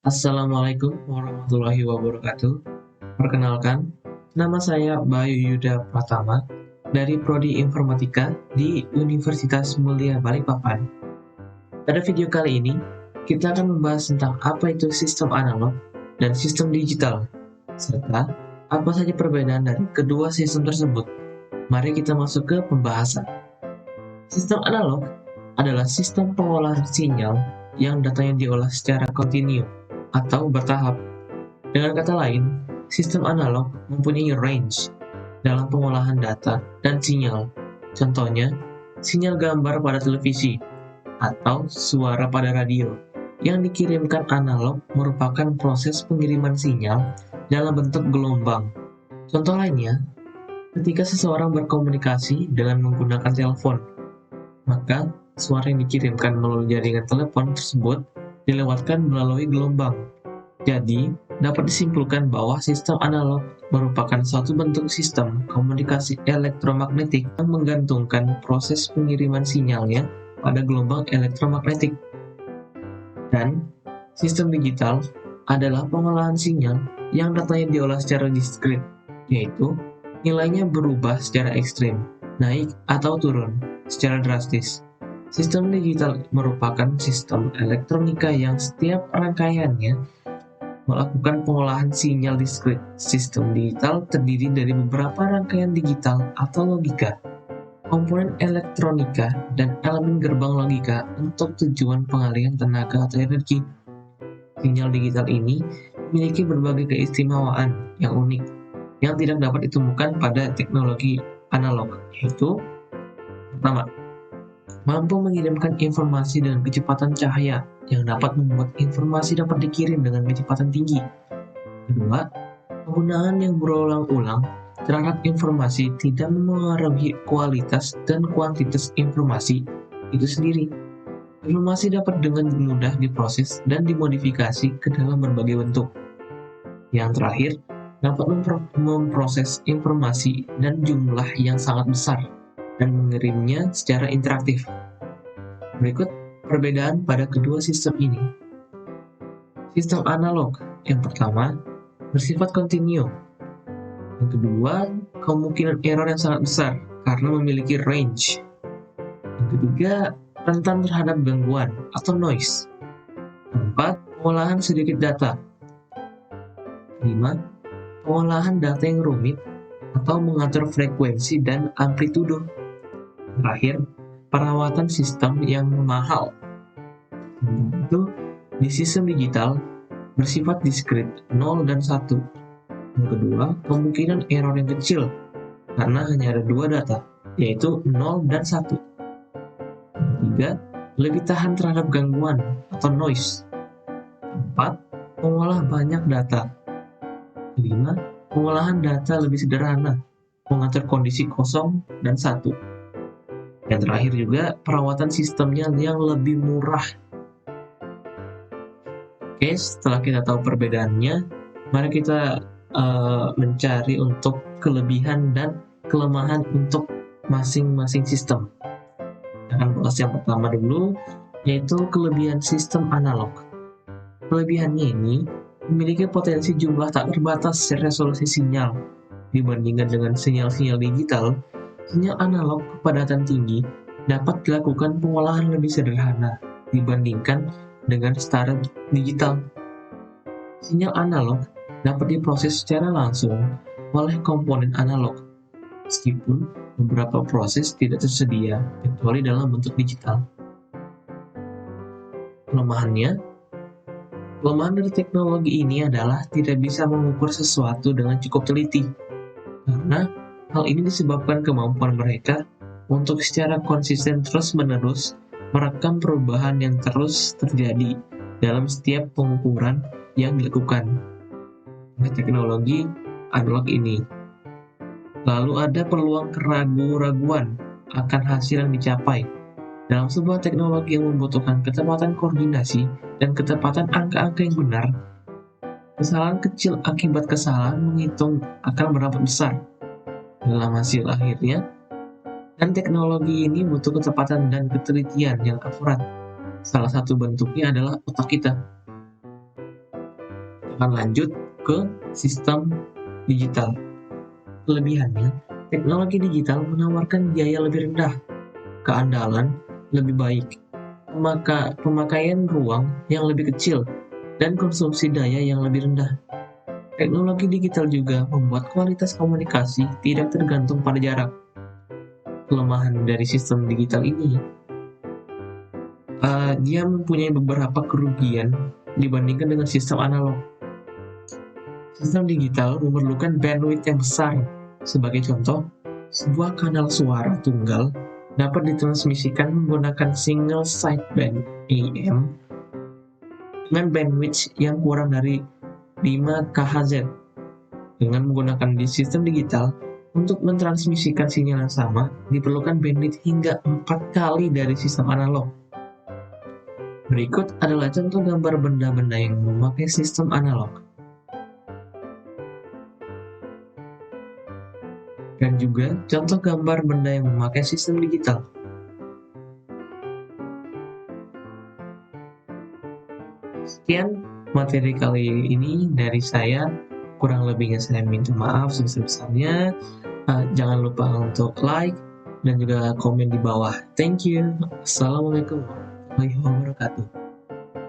Assalamualaikum warahmatullahi wabarakatuh. Perkenalkan, nama saya Bayu Yuda Pratama dari Prodi Informatika di Universitas Mulia Balikpapan. Pada video kali ini, kita akan membahas tentang apa itu sistem analog dan sistem digital, serta apa saja perbedaan dari kedua sistem tersebut. Mari kita masuk ke pembahasan. Sistem analog adalah sistem pengolahan sinyal yang datanya diolah secara kontinu atau bertahap. Dengan kata lain, sistem analog mempunyai range dalam pengolahan data dan sinyal. Contohnya, sinyal gambar pada televisi atau suara pada radio. Yang dikirimkan analog merupakan proses pengiriman sinyal dalam bentuk gelombang. Contoh lainnya, ketika seseorang berkomunikasi dengan menggunakan telepon, maka suara yang dikirimkan melalui jaringan telepon tersebut dilewatkan melalui gelombang. Jadi, dapat disimpulkan bahwa sistem analog merupakan suatu bentuk sistem komunikasi elektromagnetik yang menggantungkan proses pengiriman sinyalnya pada gelombang elektromagnetik. Dan sistem digital adalah pengolahan sinyal yang datanya diolah secara diskrit, yaitu nilainya berubah secara ekstrim, naik atau turun secara drastis. Sistem digital merupakan sistem elektronika yang setiap rangkaiannya melakukan pengolahan sinyal diskrit. Sistem digital terdiri dari beberapa rangkaian digital atau logika, komponen elektronika, dan elemen gerbang logika untuk tujuan pengalihan tenaga atau energi. Sinyal digital ini memiliki berbagai keistimewaan yang unik yang tidak dapat ditemukan pada teknologi analog, yaitu pertama, mampu mengirimkan informasi dengan kecepatan cahaya yang dapat membuat informasi dapat dikirim dengan kecepatan tinggi. Kedua, penggunaan yang berulang-ulang terhadap informasi tidak mempengaruhi kualitas dan kuantitas informasi itu sendiri. Informasi dapat dengan mudah diproses dan dimodifikasi ke dalam berbagai bentuk. Yang terakhir, dapat memproses informasi dan jumlah yang sangat besar dan mengirimnya secara interaktif. Berikut perbedaan pada kedua sistem ini. Sistem analog yang pertama bersifat kontinu. Yang kedua, kemungkinan error yang sangat besar karena memiliki range. Yang ketiga, rentan terhadap gangguan atau noise. Keempat, pengolahan sedikit data. Kelima, pengolahan data yang rumit atau mengatur frekuensi dan amplitudo. Terakhir, perawatan sistem yang mahal. Itu di sistem digital bersifat diskrit 0 dan 1. Yang kedua, kemungkinan error yang kecil karena hanya ada dua data, yaitu 0 dan 1. Yang ketiga, lebih tahan terhadap gangguan atau noise. Keempat, mengolah banyak data. Kelima, pengolahan data lebih sederhana, mengatur kondisi kosong dan satu. Yang terakhir juga, perawatan sistemnya yang lebih murah. Oke, setelah kita tahu perbedaannya, mari kita mencari untuk kelebihan dan kelemahan untuk masing-masing sistem. Kita akan bahas yang pertama dulu, yaitu kelebihan sistem analog. Kelebihannya ini memiliki potensi jumlah tak terbatas resolusi sinyal. Dibandingkan dengan sinyal-sinyal digital, sinyal analog kepadatan tinggi dapat dilakukan pengolahan lebih sederhana dibandingkan dengan standar digital. Sinyal analog dapat diproses secara langsung oleh komponen analog, meskipun beberapa proses tidak tersedia kecuali dalam bentuk digital. Kelemahan dari teknologi ini adalah tidak bisa mengukur sesuatu dengan cukup teliti, karena hal ini disebabkan kemampuan mereka untuk secara konsisten terus-menerus merekam perubahan yang terus terjadi dalam setiap pengukuran yang dilakukan oleh teknologi analog ini. Lalu ada peluang keraguan-raguan akan hasil yang dicapai. Dalam sebuah teknologi yang membutuhkan ketepatan koordinasi dan ketepatan angka-angka yang benar, kesalahan kecil akibat kesalahan menghitung akan berdampak besar dalam hasil akhirnya. Dan teknologi ini butuh ketepatan dan ketelitian yang akurat. Salah satu bentuknya adalah otak kita. akan lanjut ke sistem digital. Kelebihannya, teknologi digital menawarkan biaya lebih rendah, keandalan lebih baik, pemakaian ruang yang lebih kecil, dan konsumsi daya yang lebih rendah. Teknologi digital juga membuat kualitas komunikasi tidak tergantung pada jarak. Kelemahan dari sistem digital ini, dia mempunyai beberapa kerugian dibandingkan dengan sistem analog. Sistem digital memerlukan bandwidth yang besar. Sebagai contoh, sebuah kanal suara tunggal dapat ditransmisikan menggunakan single sideband AM dengan bandwidth yang kurang dari 5 kHz. Dengan menggunakan di sistem digital, untuk mentransmisikan sinyal yang sama, diperlukan bandwidth hingga 4 kali dari sistem analog. Berikut adalah contoh gambar benda-benda yang memakai sistem analog. Dan juga contoh gambar benda yang memakai sistem digital. Sekian materi kali ini dari saya. Kurang lebihnya saya minta maaf sebesar-besarnya. Jangan lupa untuk like dan juga komen di bawah. Thank you. Assalamualaikum warahmatullahi wabarakatuh.